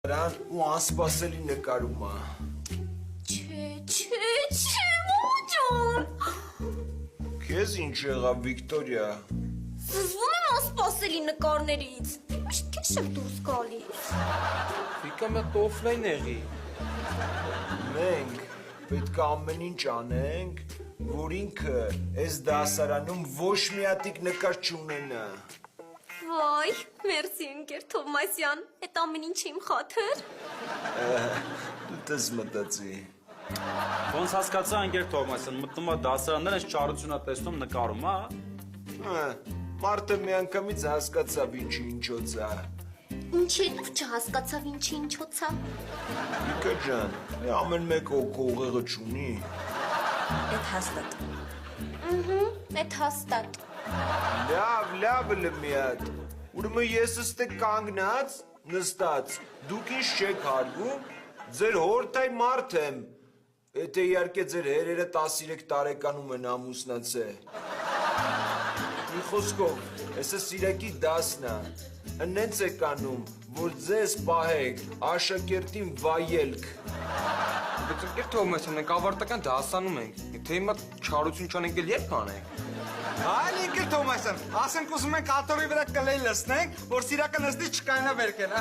Նրան ու անսպասելի նկարում է։ Չէ, ոջան։ Քեզ ինչ եղավ, Վիկտորիա։ Զզվում եմ անսպասելի նկարներից։ Միշտ քեզ եմ դուրս գալիս։ Վիկա մոտ օֆլայն եղի։ Մենք պետք է ամեն ինչ անենք, որ ինքը այս դասարանում ոչ մի հատիկ նկար չունենա։ Վայ, մերսի ընկեր Թովմասյան, այդ ամեն ինչ իմ խաթր։ Դու տես մտածի։ Ոնց հասկացա ընկեր Թովմասյան, մտնում է դասարաններ, այս չարությունա տեսնում նկարում, հա։ Մարդը միանգամից հասկացավ ինչի ինչոց է։ Ինչերով չհասկացավ ինչի ինչոցա։ Վիկա ջան, ամեն մեկը ուղեղը չունի։ Այդ հաստատ։ Այդ հաստատ։ Լավ լմիատ։ Ուրեմն ես ստե կանգնած, նստած, դուք ինչ չեք հարգում, ձեր հորթայ մարդ եմ։ Եթե իհարկե ձեր հերերը 13 տարեկանում են ամուսնացել։ Մի խոսքով, հեսը սիրակի դասն է։ Հնենց եք անում, որ ձեզ պահեք աշակերտին վայելք։ Բայց ընկեր Թովմասյան, մենք ավարտական դասանում ենք։ Եթե հիմա չարություն չանենք, էլ երբ կանենք։ Այլ ընկեր Թովմասյան, ասենք ուզում ենք աթոռի վրա կլեյ լցնենք, որ սիրակը նստի չկայանա վերքեն։